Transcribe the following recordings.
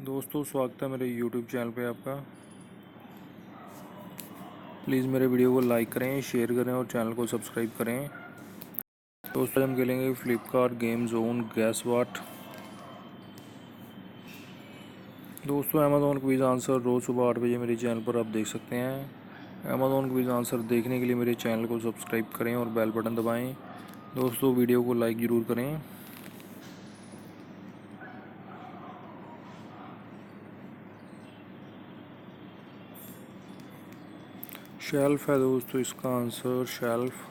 दोस्तों स्वागत है मेरे YouTube चैनल पे आपका। प्लीज़ मेरे वीडियो को लाइक करें, शेयर करें और चैनल को सब्सक्राइब करें। दोस्तों हम खेलेंगे फ्लिपकार्ट गेम जोन गैस वाट। दोस्तों अमेज़ॉन क्विज़ आंसर रोज़ सुबह 8 बजे मेरे चैनल पर आप देख सकते हैं। अमेज़ॉन क्विज़ आंसर देखने के लिए मेरे चैनल को सब्सक्राइब करें और बेल बटन दबाएँ। दोस्तों वीडियो को लाइक ज़रूर करें। शेल्फ है दोस्तों इसका आंसर, शेल्फ।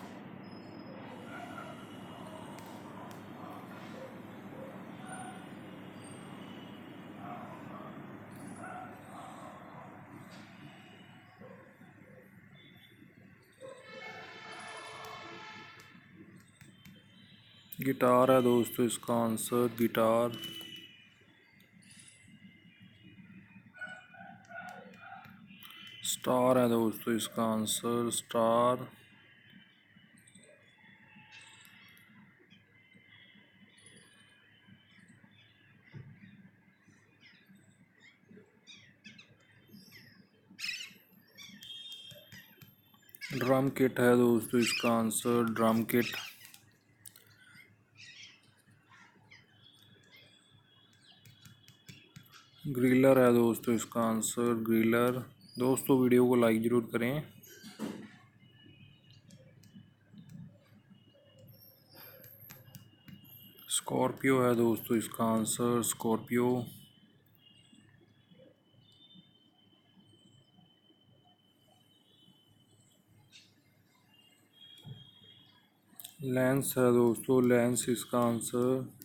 गिटार है दोस्तों इसका आंसर, गिटार। स्टार है दोस्तों इसका आंसर, स्टार। ड्रम किट है दोस्तों इसका आंसर, ड्रम किट। ग्रिलर है दोस्तों इसका आंसर, ग्रिलर। दोस्तों वीडियो को लाइक ज़रूर करें। स्कॉर्पियो है दोस्तों इसका आंसर, स्कॉर्पियो। लेंस है दोस्तों, लेंस इसका आंसर।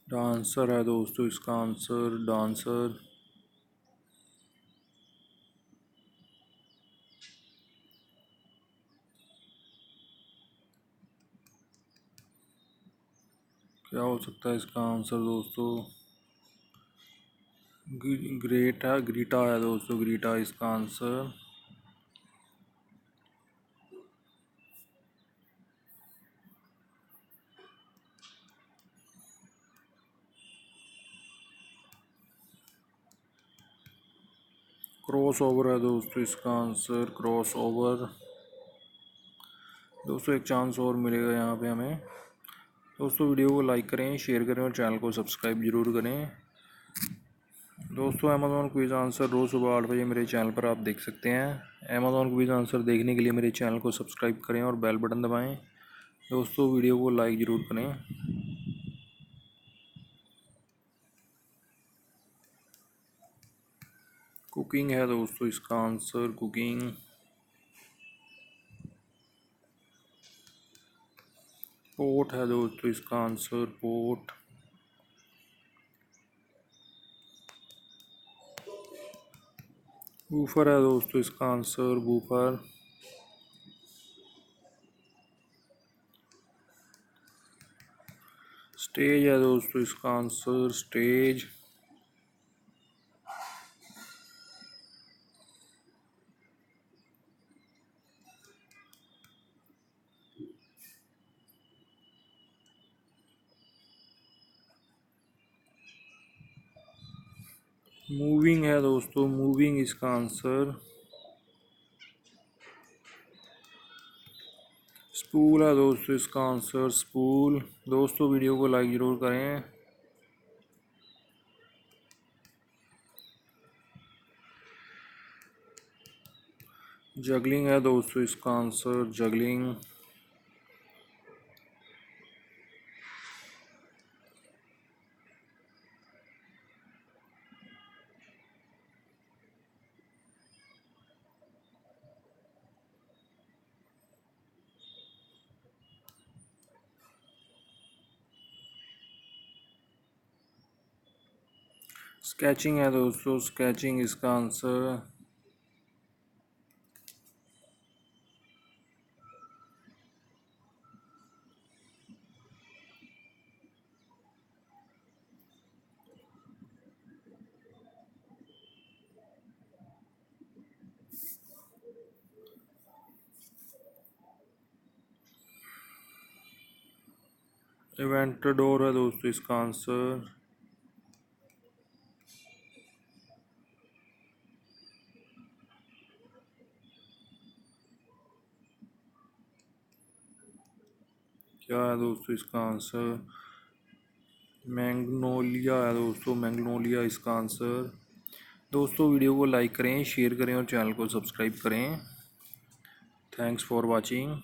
डांसर है दोस्तों इसका आंसर, डांसर। क्या हो सकता है इसका आंसर दोस्तों? ग्रीटा है दोस्तों, ग्रीटा इसका आंसर। क्रॉस ओवर है दोस्तों इसका आंसर, क्रॉस ओवर। दोस्तों एक चांस और मिलेगा यहाँ पे हमें। दोस्तों वीडियो को लाइक करें, शेयर करें और चैनल को सब्सक्राइब जरूर करें। दोस्तों अमेज़ॉन क्विज़ आंसर रोज़ सुबह 8 बजे मेरे चैनल पर आप देख सकते हैं। अमेज़ॉन क्विज़ आंसर देखने के लिए मेरे चैनल को सब्सक्राइब करें और बेल बटन दबाएं। दोस्तों वीडियो को लाइक ज़रूर करें। कुकिंग है दोस्तों इसका आंसर, कुकिंग। पोट है दोस्तों इसका आंसर, पोट। वूफर है दोस्तों इसका आंसर, वूफर। स्टेज है दोस्तों इसका आंसर, स्टेज। मूविंग है दोस्तों, मूविंग इसका आंसर। स्पूल है दोस्तों इसका आंसर, स्पूल। दोस्तों वीडियो को लाइक ज़रूर करें। जगलिंग है दोस्तों इसका आंसर, जगलिंग। स्केचिंग है दोस्तों, स्केचिंग इसका आंसर। इवेंटडोर है दोस्तों इसका आंसर। क्या है दोस्तों इसका आंसर? मैग्नोलिया है दोस्तों, मैग्नोलिया इसका आंसर। दोस्तों वीडियो को लाइक करें, शेयर करें और चैनल को सब्सक्राइब करें। Thanks for watching.